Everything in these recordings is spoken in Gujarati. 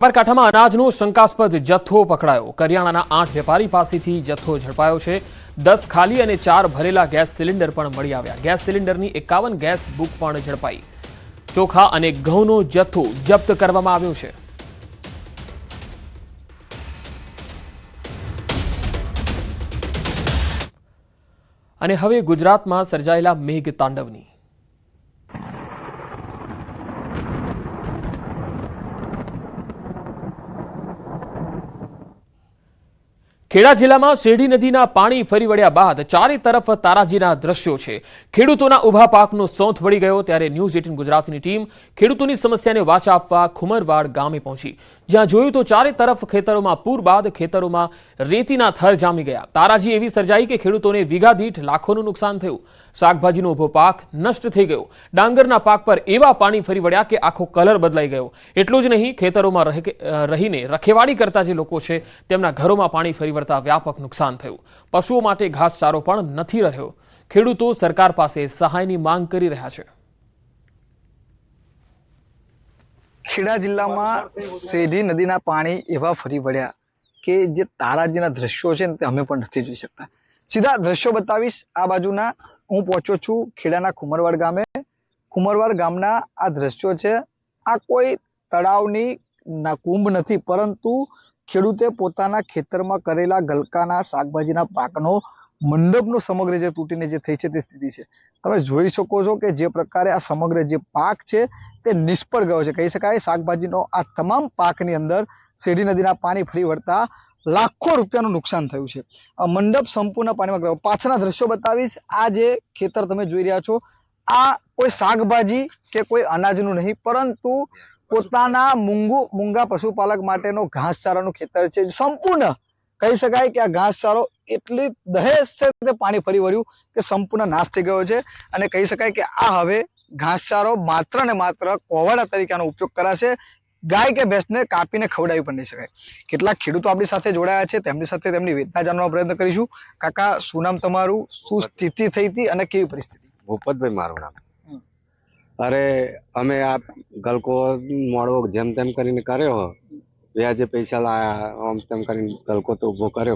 સાબરકાંઠામાં અનાજનો શંકાસ્પદ જથ્થો પકડાયો। કરિયાણાના 8 વેપારી પાસેથી જથ્થો ઝડપાયો છે। 10 ખાલી અને 4 ભરેલા ગેસ સિલિન્ડર પણ મળી આવ્યા। ગેસ સિલિન્ડરની 51 ગેસ બુક પણ ઝડપાઈ। ચોખા અને ઘઉંનો જથ્થો જપ્ત કરવામાં આવ્યો છે। અને હવે ગુજરાતમાં સર્જાયેલા મેઘ તાંડવની ખેડા જિલ્લામાં શેરડી નદીના પાણી ફરી વળ્યા બાદ ચારે તરફ તારાજીના દ્રશ્યો છે। ખેડૂતોના ઊભા પાકનો સોંથ વળી ગયો ત્યારે ન્યૂઝ 18 ગુજરાતની ટીમ ખેડૂતોની સમસ્યાને વાચા આપવા ખુમરવાડ ગામે પહોંચી, જ્યાં જોયું તો ચારે તરફ ખેતરોમાં પૂર બાદ ખેતરોમાં રેતીના થર જામી ગયા। તારાજી એવી સર્જાઈ કે ખેડૂતોને વીઘા દીઠ લાખોનું નુકસાન થયું। શાકભાજીનો ઊભો પાક નષ્ટ થઈ ગયો। ડાંગરના પાક પર એવા પાણી ફરી વળ્યા કે આખો કલર બદલાઈ ગયો। એટલું જ નહીં, ખેતરોમાં રહીને રખેવાળી કરતા જે લોકો છે તેમના ઘરોમાં પાણી ફરી व्यापक नुकसान थयुं। पशुओं माटे घासचारो पण नथी रह्यो। खेडूतो सरकार पासे सहायनी मांग करी रह्या छे। खेड़ा जिल्लामां शेरडी नदीना पाणी एवा फरी वळ्या के जे ताराजीना दृश्यो छे ते अमे पण नथी जोई शकता। सीधा दृश्यो बतावीश। आ बाजुना हूँ पहोंच्यो छुं खेड़ाना खुमरवाड गामे। खुमरवाड गामना आ दृश्यो छे। आ कोई तळावनी ना कुंभ नथी, परंतु खेडूते पोताना खेतरमां करेला गलकाना शाकभाजीना पाकनो मंडपनो समग्र जे तूटीने जे थई छे ते स्थिति छे। तमे जोई शको छो के जे प्रकारे आ समग्र जे पाक छे ते निष्फळ गयो छे। कही शकाय शाकभाजीनो आ तमाम पाकनी अंदर शेरडी नदीना पाणी फरी वळता लाखों रूपियानुं नुकसान थयुं छे। मंडप संपूर्ण पाणीमां गयो। पाछळना दृश्यो बतावीश। आ जे खेतर तमे जोई रह्या छो आ कोई शाकभाजी के कोई अनाजनुं नहीं, परंतु पोताना मूंगा पशुपालक माटेनो घासचारानुं खेतर छे। संपूर्ण कही शकाय के आ घासचारो एटली दहेज छे ते पाणी फरी वळ्युं के संपूर्ण नाश थई गयो छे। अने कही शकाय के आ हवे घासचारो मात्र ने मात्र कोवाड़ा तरीकेनो उपयोग कराशे। गाय के भैंसने कापीने खवડાવી પણ નહીં શકાય। કેટલાક ખેડૂતો આપણી સાથે જોડાયા છે, તેમની સાથે તેમની વેદના જાણવાનો પ્રયત્ન કરીશું। કાકા, શું નામ તમારું, શું સ્થિતિ થઈ હતી અને કેવી પરિસ્થિતિ? ભૂપતભાઈ મારું નામ। अरे अमे आ गलको मोड़ो जेम तेम करीने कर्यो। व्याजे पैसा लाया आम तेम करीने गलको तो उभो कर्यो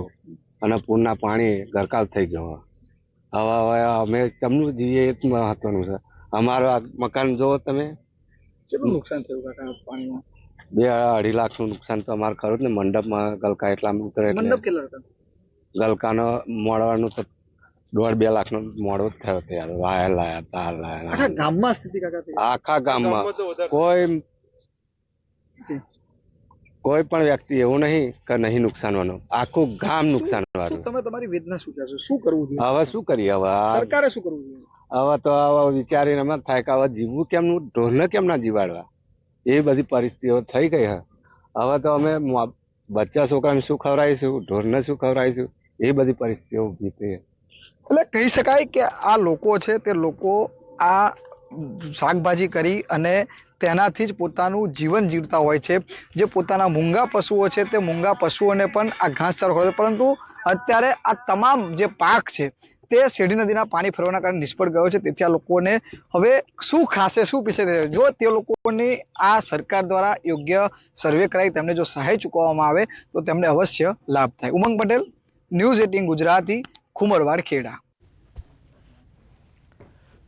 अने पूરના पाणी गरकाव થઈ ગયો। હવે અમે ચમનું જીવીએ એ મહત્વનું છે। અમારું આ મકાન જો તમે કેટલું નુકસાન થયું કાકા પાણીમાં? 2-2.5 લાખનું નુકસાન તો અમારે ખરું જ ને। મંડપમાં ગલકા એટલા ઉતરે એટલે મંડપ કેટલા હતા? ગલકાનો મોડવાનું તો 1.5-2 લાખનો મોડો જ થયો ત્યારે। વાયર લાયા, તાર લાયા। આખા ગામમાં સ્થિતિ કાકા થઈ? આખા ગામમાં કોઈ પણ વ્યક્તિ એવું નહીં કે નહીં નુકસાનવાનું, આખું ગામ નુકસાનવાળું। તમે તમારી વેદના શું કહેશો? શું કરવું જોઈએ? હવે શું કરીએ? હવે સરકારે શું કરવું જોઈએ? હવે તો વિચારીને એમ થાય કે હવે જીવવું કેમનું, ઢોરને કેમ ના જીવાડવા, એ બધી પરિસ્થિતિઓ થઈ ગઈ છે। હવે તો અમે બચ્ચા છોકરાને શું ખવડાવીશું, ઢોરને શું ખવડાવીશું, એ બધી પરિસ્થિતિઓ ઊભી થઈ। એટલે કહી શકાય કે આ લોકો છે તે લોકો આ શાકભાજી કરી અને તેનાથી જ પોતાનું જીવન જીવતા હોય છે। જે પોતાના મૂંગા પશુઓ છે તે મૂંગા પશુઓને પણ આ ઘાસચારો ખવડાવે, પરંતુ અત્યારે આ તમામ જે પાક છે તે શેરડી નદીના પાણી ફરવાના કારણે નિષ્ફળ ગયો છે। તેથી આ લોકોને હવે શું ખાશે, શું પીશે? જો તે લોકોની આ સરકાર દ્વારા યોગ્ય સર્વે કરાવી તેમને જો સહાય ચૂકવવામાં આવે તો તેમને અવશ્ય લાભ થાય। ઉમંગ પટેલ, ન્યૂઝ 18 ગુજરાતી, खुमरवाड़ खेड़ा।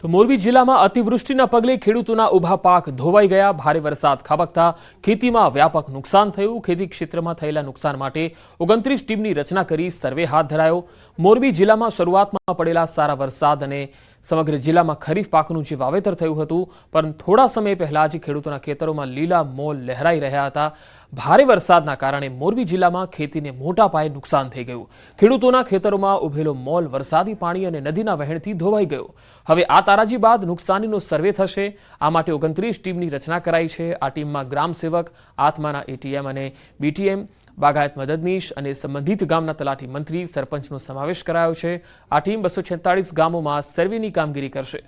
तो मोरबी जिला में अतिवृष्टिना पगले खेडूतोना उभा पाक धोवाई गया। भारे वरसाद खाबकता खेती में व्यापक नुकसान थयुं। खेती क्षेत्र में थयेला नुकसान माटे 29 टीमनी रचना करी सर्वे हाथ धरायो। मोरबी जिला में शुरुआत में पड़ेला सारा वरसाद अने समग्र जिला में खरीफ पाकनुं जे वावेतर थयुं हतुं, परंतु थोड़ा समय पहला ज खेडूतोना खेतरों में लीला मोल लहराई रह्या हता। भारे वरसादना कारणे मोरबी जिला में खेती ने मोटा पाये नुकसान थई गयुं। खेडूतोना खेतरों में उभेलो मोल वरसादी पाणी अने नदीना वहेणथी धोवाई गयो। हवे आ ताराजी बाद नुकसानीनो सर्वे थशे। आ माटे 29 टीमनी रचना कराई छे। आ टीममां ग्राम सेवक, आत्माना एटीएम अने बीटीएम, बागायत मददनीश अने संबंधित गामना तलाटी मंत्री, सरपंचनो समावेश करायो छे। आ टीम 246 गामोमां सर्वेनी कामगीरी करशे।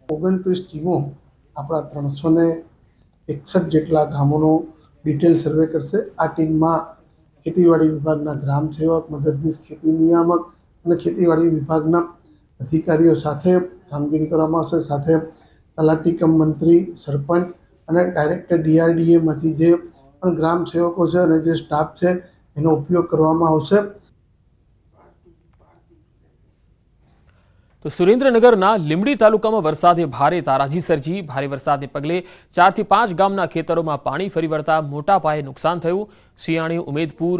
29 टीमों अपना 361 जेटला गामों डिटेल सर्वे करशे। आ टीम में खेतीवाड़ी विभागना ग्राम सेवक, मददनीश खेती नियामक और खेतीवाड़ी विभागना अधिकारीओ साथे कामगीरी करवामां आवशे। साथे तलाटी कम मंत्री, सरपंच અને ડાયરેક્ટ DRDAમાંથી જે પણ ગ્રામ સેવકો છે અને જે સ્ટાફ છે એનો ઉપયોગ કરવામાં આવશે. તો સુરેન્દ્રનગરના લીંબડી તાલુકામાં વરસાદે ભારે તારાજી સર્જી. ભારે વરસાદને પગલે 4 થી 5 ગામના ખેતરોમાં પાણી ફરી વળતા મોટા પાયે નુકસાન થયું. શિયાણી, ઉમેદપુર,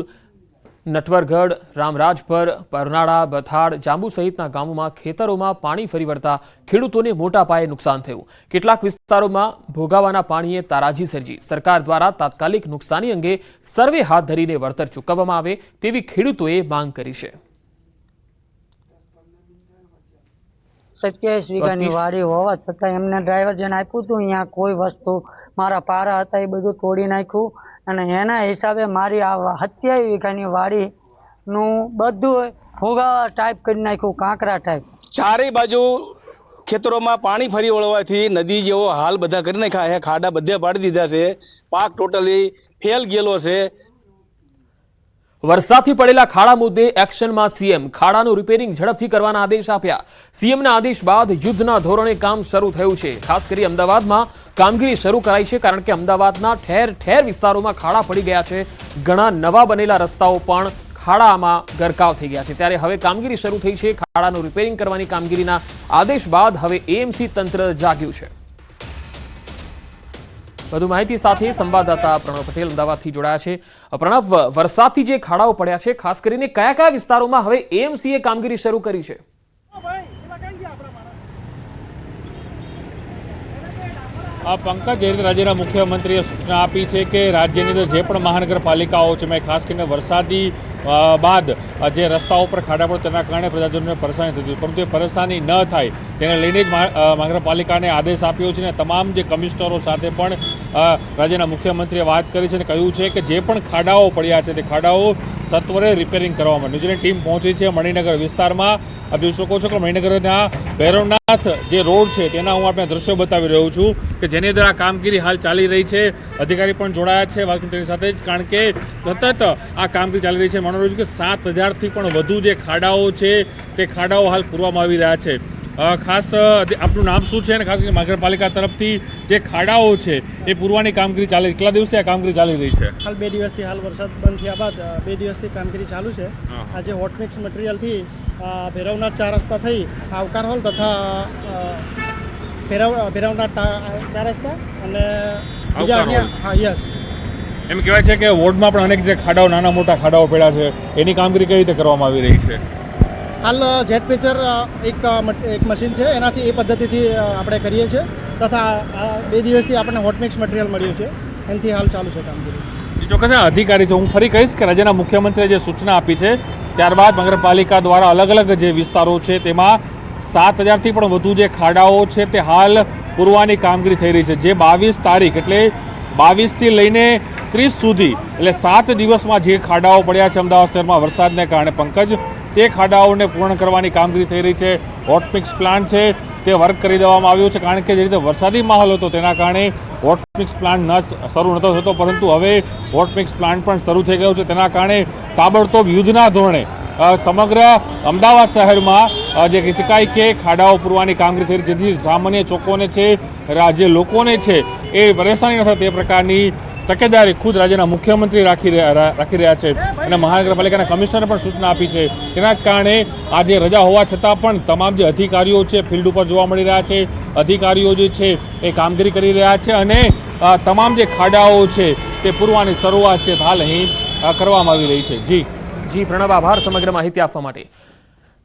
નટવરગઢ, રામરાજપર, પરનાળા, બથાડ, જાંબુ સહિતના ગામોમાં ખેતરોમાં પાણી ફરી વળતા ખેડૂતોને મોટા પાયે નુકસાન થયું. કેટલાક વિસ્તારોમાં ભોગાવાના પાણીએ તારાજી સર્જી. સરકાર દ્વારા તાત્કાલિક નુકસાની અંગે સર્વે હાથ ધરીને વળતર ચૂકવવામાં આવે તેવી ખેડૂતોએ માંગ કરી છે. 27 વીઘાની વાડી હોવા છતાં એમને ડ્રાઈવર જેને આપ્યું હતું અહીંયા કોઈ વસ્તુ મારા પારા હતા એ બધું તોડી નાખ્યું અને એના હિસાબે મારી આ 27 વીઘાની વાડીનું બધું ભોગાવા ટાઈપ કરી નાખ્યું, કાંકરા ટાઈપ. ચારેય બાજુ ખેતરોમાં પાણી ફરી વળવાથી નદી જેવો હાલ બધા કરી નાખ્યા છે. ખાડા બધે પાડી દીધા છે. પાક ટોટલી ફેલ ગયેલો છે. વરસાદથી પડેલા ખાડા મુદ્દે એક્શનમાં સીએમ. ખાડાનું રિપેરિંગ ઝડપથી કરવાના આદેશ આપ્યા. સીએમના આદેશ બાદ યુદ્ધના ધોરણે કામ શરૂ થયું છે. ખાસ કરી અમદાવાદમાં કામગીરી શરૂ કરાઈ છે, કારણ કે અમદાવાદના ઠેર ઠેર વિસ્તારોમાં ખાડા પડી ગયા છે. ઘણા નવા બનેલા રસ્તાઓ પણ ખાડામાં ગરકાવ થઈ ગયા છે. ત્યારે હવે કામગીરી શરૂ થઈ છે. ખાડાનું રિપેરિંગ કરવાની કામગીરીના આદેશ બાદ હવે એએમસી તંત્ર જાગ્યું છે. વધુ માહિતી સાથે સંવાદદાતા પ્રણવ પટેલ અમદાવાદથી જોડાયા છે. પ્રણવ, વરસાદથી જે ખાડાઓ પડ્યા છે, ખાસ કરીને કયા કયા વિસ્તારોમાં હવે એએમસીએ કામગીરી શરૂ કરી છે? પંકજ, જે રીતે રાજ્યના મુખ્યમંત્રીએ સૂચના આપી છે કે રાજ્યની અંદર જે પણ મહાનગરપાલિકાઓ છે, મેં ખાસ કરીને વરસાદી બાદ જે રસ્તાઓ પર ખાડા પડે તેના કારણે પ્રજાજનોને પરેશાની થતી હતી, પરંતુ એ પરેશાની ન થાય તેને લઈને જ મહાનગરપાલિકાને આદેશ આપ્યો છે અને તમામ જે કમિશનરો સાથે પણ રાજ્યના મુખ્યમંત્રીએ વાત કરી છે અને કહ્યું છે કે જે પણ ખાડાઓ પડ્યા છે તે ખાડાઓ સત્વરે રિપેરિંગ કરવામાં. ન્યૂઝીલેન્ડ ટીમ પહોંચી છે મણિનગર વિસ્તારમાં. આપ જોઈ શકો છો કે મણિનગરના ભૈરવનાથ જે રોડ છે તેના હું આપણે દ્રશ્યો બતાવી રહ્યો છું કે જેની અંદર આ કામગીરી હાલ ચાલી રહી છે. અધિકારી પણ જોડાયા છે વાત તેની સાથે જ, કારણ કે સતત આ કામગીરી ચાલી રહી છે. માનો રહ્યું કે 7,000થી પણ વધુ જે ખાડાઓ છે તે ખાડાઓ હાલ પૂરવામાં આવી રહ્યા છે. ખાસ આપનું નામ શું છે અને ખાસ કરીને મહાનગરપાલિકા તરફથી જે ખાડાઓ છે એ પૂરવાની કામગીરી ચાલે, કેટલા દિવસથી આ કામગીરી ચાલી રહી છે? હાલ 2 દિવસથી, હાલ વરસાદ બંધ થયા બાદ 2 દિવસથી કામગીરી ચાલુ છે. આજે હોટ મિક્સ મટીરિયલથી ભૈરવનાથ 4 રસ્તા થઈ આવકાર હોલ તથા ભૈરવનાથ 4 રસ્તા અને બીજા હા યસ એમ કહેવાય છે કે વોર્ડમાં પણ અનેક જે ખાડાઓ, નાના મોટા ખાડાઓ પડ્યા છે, એની કામગીરી કઈ રીતે કરવામાં આવી રહી છે? હાલ જેટ પેચર એક મશીન છે, એનાથી એ પદ્ધતિથી આપણે કરીએ છીએ તથા 2 દિવસથી આપણને હોટ મિક્સ મટીરિયલ મળ્યું છે, એનાથી હાલ ચાલુ છે કામગીરી. ચોક્કસ અધિકારી છે, હું ફરી કહીશ કે રાજ્યના મુખ્યમંત્રીએ જે સૂચના આપી છે ત્યારબાદ મહાનગરપાલિકા દ્વારા અલગ અલગ જે વિસ્તારો છે તેમાં 7,000થી પણ વધુ જે ખાડાઓ છે તે હાલ પૂરવાની કામગીરી થઈ રહી છે. જે 22 તારીખ એટલે 22થી લઈને 30 સુધી એટલે 7 દિવસમાં જે ખાડાઓ પડ્યા છે અમદાવાદ શહેરમાં વરસાદને કારણે, પંકજ, તે ખાડાઓને પૂર્ણ કરવાની કામગીરી થઈ રહી છે. હોટ મિક્સ પ્લાન્ટ છે તે વર્ક કરી દેવામાં આવ્યો છે, કારણ કે જે રીતે વરસાદી માહોલ હતો તેના કારણે હોટ મિક્સ પ્લાન્ટ શરૂ નહોતો થતો, પરંતુ હવે હોટ મિક્સ પ્લાન્ટ પણ શરૂ થઈ ગયો છે. તેના કારણે તાબડતોબ યુદ્ધના ધોરણે સમગ્ર અમદાવાદ શહેરમાં જે કહી શકાય કે ખાડાઓ પૂરવાની કામગીરી થઈ રહી છે, જેથી સામાન્ય ચોકોને છે, જે લોકોને છે એ પરેશાની ન થાય તે પ્રકારની તકેદારી ખુદ રાજ્યના મુખ્યમંત્રી રાખી રહ્યા છે અને મહાનગરપાલિકાના કમિશનરે પણ સૂચના આપી છે. તેના જ કારણે આજે રજા હોવા છતાં પણ તમામ જે અધિકારીઓ છે ફિલ્ડ ઉપર જોવા મળી રહ્યા છે. અધિકારીઓ જે છે એ કામગીરી કરી રહ્યા છે અને તમામ જે ખાડાઓ છે તે પૂરવાની શરૂઆત છે હાલ અહીં કરવામાં આવી રહી છે. જી પ્રણવ, આભાર સમગ્ર માહિતી આપવા માટે.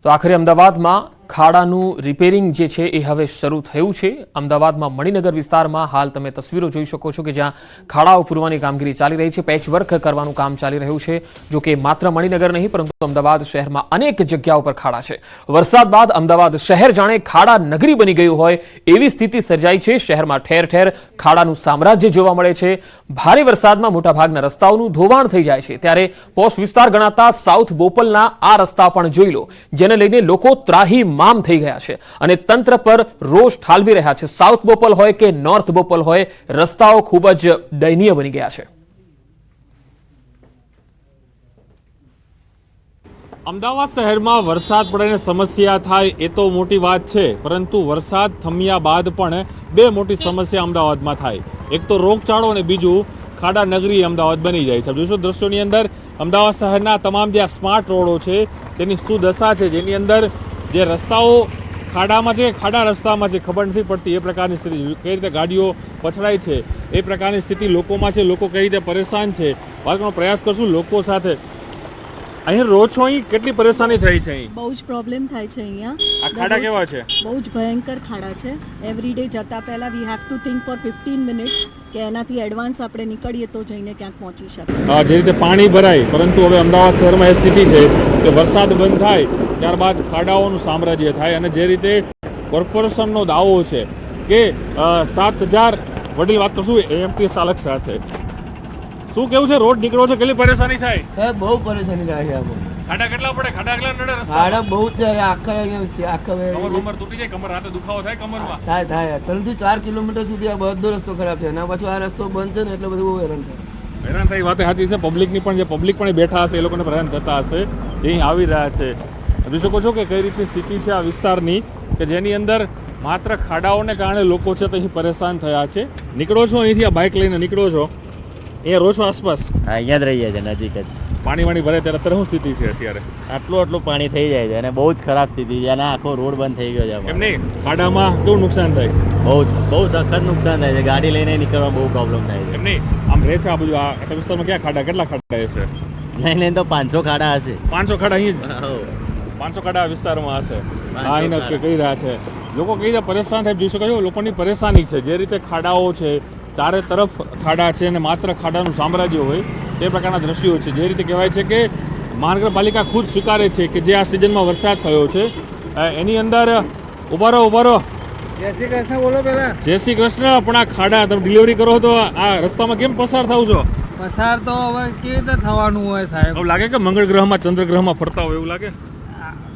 તો આખરે અમદાવાદમાં ખાડાનું રિપેરિંગ જે છે એ હવે શરૂ થયું છે. અમદાવાદમાં મણિનગર વિસ્તારમાં હાલ તમે તસવીરો જોઈ શકો છો કે જ્યાં ખાડાઓ પૂરવાની કામગીરી ચાલી રહી છે. પેચવર્ક કરવાનું કામ ચાલી રહ્યું છે. જો કે માત્ર મણિનગર નહીં, પરંતુ અમદાવાદ શહેરમાં અનેક જગ્યાઓ પર ખાડા છે. વરસાદ બાદ અમદાવાદ શહેર જાણે ખાડા નગરી બની ગયું હોય એવી સ્થિતિ સર્જાઈ છે. શહેરમાં ઠેર ઠેર ખાડાનું સામ્રાજ્ય જોવા મળે છે. ભારે વરસાદમાં મોટાભાગના રસ્તાઓનું ધોવાણ થઈ જાય છે. ત્યારે પોશ વિસ્તાર ગણાતા સાઉથ બોપલના આ રસ્તા પણ જોઈ લો, જેને લઈને લોકો ત્રાહી મામ થઈ ગયા છે અને તંત્ર પર રોષ ઠાલવી રહ્યા છે. સાઉથ બોપલ હોય કે નોર્થ બોપલ હોય, રસ્તાઓ ખૂબ જ દયનીય બની ગયા છે. અમદાવાદ શહેરમાં વરસાદ પડે સમસ્યા થાય એ તો મોટી વાત છે, પરંતુ વરસાદ થમ્યા બાદ પણ બે મોટી સમસ્યા અમદાવાદમાં થાય. એક તો રોગચાળો અને બીજું ખાડા નગરી અમદાવાદ બની જાય છે. જોઈશું દ્રશ્યોની અંદર અમદાવાદ શહેરના તમામ જે સ્માર્ટ રોડો છે તેની શું દશા છે, જેની અંદર જે રસ્તાઓ ખાડામાં છે, ખાડા રસ્તામાં છે, ખબર નથી પડતી એ પ્રકારની સ્થિતિ. કઈ રીતે ગાડીઓ પછડાય છે એ પ્રકારની સ્થિતિ લોકોમાં છે, લોકો કઈ રીતે પરેશાન છે, વાત કરવાનો પ્રયાસ કરશું લોકો સાથે. અહીં રહો છો, અહીં કેટલી પરેશાની થઈ છે? અહીં બહુ જ પ્રોબ્લેમ થાય છે. અહીંયા આ ખાડા કેવા છે? બહુ જ ભયંકર ખાડા છે. એવરી ડે જતા પહેલા we have to think for 15 minutes કે એનાથી એડવાન્સ આપણે નીકળીએ તો જઈને ક્યાંક પહોંચી શકીએ. જે રીતે પાણી ભરાય, પરંતુ હવે અમદાવાદ શહેરમાં એ સ્થિતિ છે કે વરસાદ બંધ થાય ત્યારબાદ ખાડાઓનું સામ્રાજ્ય થાય. અને જે રીતે કોર્પોરેશનનો દાવો છે કે 7,000 વડીલ વાત કરશું એએમટી ચાલક સાથે, શું કેવું છે? રોડ નીકળો છો, કેટલી પરેશાની થાય? સાહેબ બહુ પરેશાની થાય છે. ખાડા કેટલા પડે? ખાડા કેટલા નડે? ખાડા બહુ જ છે. આખા કમર તૂટી જાય, કમર રાતે દુખાવો થાય કમરમાં? થાય 3 થી 4 કિલોમીટર સુધી આ બધો રસ્તો ખરાબ છે. અને પાછું આ રસ્તો બંધ છે ને એટલે બધું બહુ હેરાન થાય. હેરાન થાય વાત સાચી છે. પબ્લિકની પણ જે પબ્લિક પણ બેઠા હશે એ લોકોને હેરાન થતા હશે, જે અહીં આવી રહ્યા છે. જોઈ શકો છો કે કઈ રીતની સ્થિતિ છે આ વિસ્તારની, કે જેની અંદર માત્ર ખાડાઓને કારણે લોકો છે તો અહીં પરેશાન થયા છે. નીકળો છો અહીંથી, આ બાઇક લઈને નીકળો છો, અહીંયા રહો છો આસપાસ? હા, અહીંયા જ રહીએ છીએ, નજીક જ. પાણી ભરાય ત્યારે અત્યારે શું સ્થિતિ છે અત્યારે? આટલું પાણી થઈ જાય છે અને બહુ જ ખરાબ સ્થિતિ છે. અને આખો રોડ બંધ થઈ ગયો છે. એમ નહીં, ખાડામાં કેવું નુકસાન થાય? બહુ સખત નુકસાન થાય છે. ગાડી લઈને નીકળવા બહુ પ્રોબ્લેમ થાય છે. એમ નહીં, આમ રહે છે આ બધું આ વિસ્તારમાં ક્યાં ખાડા, કેટલા ખાડા છે? નહીં તો 500 ખાડા હશે. 500 ખાડા અહીં જ? 500 ખાડા વિસ્તારમાં હશે. હા, અહીં કહી રહ્યા છે લોકો, કઈ રીતે પરેશાન થાય જોઈ શકો છો. લોકોની પરેશાની છે, જે રીતે ખાડાઓ છે, ચારે તરફ ખાડા છે અને માત્ર ખાડાનું સામ્રાજ્ય હોય તે પ્રકારના દ્રશ્યો છે. જે રીતે કહેવાય છે કે મહાનગરપાલિકા ખુદ સ્વીકારે છે કે જે આ સિઝનમાં વરસાદ થયો છે એની અંદર ઉભા રહો. જય શ્રી કૃષ્ણ બોલો પેલા. જય શ્રી કૃષ્ણ. પણ આ ખાડા તમે ડિલિવરી કરો તો આ રસ્તામાં કેમ પસાર થાવ છો? પસાર તો હવે કેવી રીતે થવાનું હોય સાહેબ? એવું લાગે કે મંગળ ગ્રહમાં ચંદ્ર ગ્રહમાં ફરતા હોય એવું લાગે?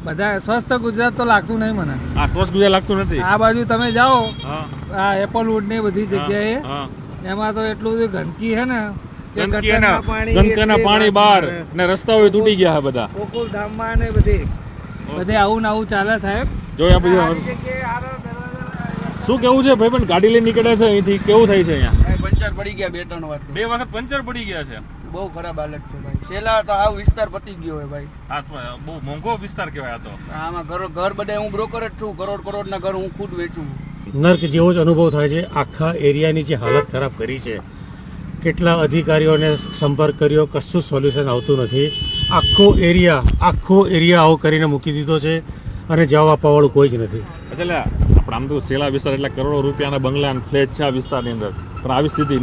બધા સ્વસ્થ ગુજરાત તો લાગતું નહીં મને. આ સ્વસ્થ ગુજરાત લાગતું નથી. આ બાજુ તમે જાઓ, આ એપલવુડ ને બધી જગ્યાએ, એમાં તો એટલું બધું ગંદકી છે ને, ગંદકીના પાણી બહાર ને રસ્તાઓ તૂટી ગયા છે બધા. ગોકુલધામમાં ને બધે આવું ને આવું ચાલે સાહેબ. જોયા શું કેવું છે ભાઈ? પણ ગાડી લઈને નીકળે છે અહીંથી, કેવું થાય છે અહીંયા? પંચર પડી ગયા 2-3 વાર. 2 વખત પંચર પડી ગયા છે. બહુ ખરાબ હાલત છે ભાઈ. છેલ્લા તો આ વિસ્તાર પતી ગયો હોય ભાઈ. હા, બહુ મોંઘો વિસ્તાર કહેવાય આ તો. આમાં ઘર બધા હું બ્રોકર જ છું. કરોડના ઘર હું ખુદ વેચું. નર્ક જેવો જ અનુભવ થાય છે. આખા એરિયાની જે હાલત ખરાબ કરી છે, કેટલા અધિકારીઓને સંપર્ક કર્યો, કશું સોલ્યુશન આવતું નથી. આખો એરિયા આવો કરીને મૂકી દીધો છે અને જવાબ આપવાવાળું કોઈ જ નથી. એટલે આપણે આમ તો સેલા વિસ્તાર એટલે કરોડો રૂપિયાના બંગલા અને ફ્લેટ છે આ વિસ્તારની અંદર, પણ આવી સ્થિતિ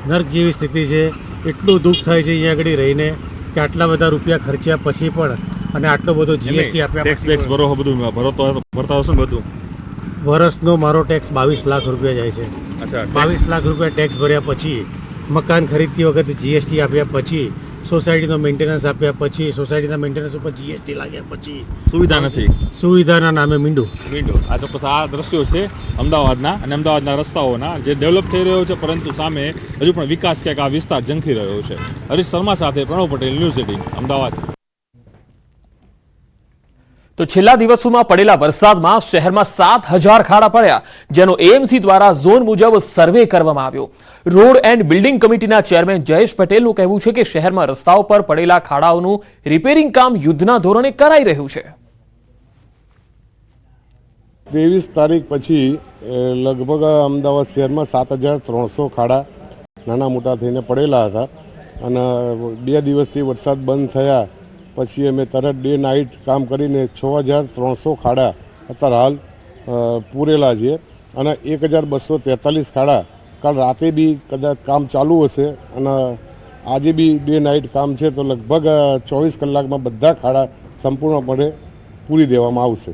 નર્ક જેવી સ્થિતિ છે. એટલું દુઃખ થાય છે અહીંયા આગળ રહીને કે આટલા બધા રૂપિયા ખર્ચ્યા પછી પણ, અને આટલો બધો જીએસટી આપ્યા, ટેક્સ ભરો, બધું ભરતા હશો ને બધું. વર્ષનો મારો ટેક્સ 22 લાખ રૂપિયા જાય છે. 22 લાખ રૂપિયા ટેક્સ ભર્યા પછી, મકાન ખરીદતી વખતે જીએસટી આપ્યા પછી, સોસાયટીનો મેન્ટેનન્સ આપ્યા પછી, સોસાયટીના મેન્ટેનન્સ ઉપર જીએસટી લાગ્યા પછી સુવિધા નથી. સુવિધાના નામે મીંડું. આ ચોક્કસ આ દ્રશ્યો છે અમદાવાદના અને અમદાવાદના રસ્તાઓના, જે ડેવલપ થઈ રહ્યો છે, પરંતુ સામે હજુ પણ વિકાસ ક્યાંક આ વિસ્તાર ઝંખી રહ્યો છે. હરીશ શર્મા સાથે પ્રણવ પટેલ, ન્યૂઝ 18 અમદાવાદ. તો છેલ્લા દિવસોમાં પડેલા વરસાદમાં શહેરમાં 7,000 ખાડા પડ્યા, જેનો એએમસી દ્વારા ઝોન મુજબ સર્વે કરવામાં આવ્યો. રોડ એન્ડ બિલ્ડિંગ કમિટીના ચેરમેન જયેશ પટેલનું કહેવું છે કે શહેરમાં રસ્તાઓ પર પડેલા ખાડાઓનું રિપેરિંગ કામ યુદ્ધના ધોરણે કરાઈ રહ્યું છે. 23 તારીખ પછી લગભગ અમદાવાદ શહેરમાં 7,300 ખાડા નાના મોટા થઈને પડેલા હતા. અને 2 દિવસથી વરસાદ બંધ થયા પછી અમે તરત ડે નાઇટ કામ કરીને 6,300 ખાડા અત્યારે હાલ પૂરેલા છે. અને 1,243 ખાડા કાલ રાતે બી કદાચ કામ ચાલુ હશે. અને આજે બી ડે નાઇટ કામ છે, તો લગભગ 24 કલાકમાં બધા ખાડા સંપૂર્ણપણે પૂરી દેવામાં આવશે.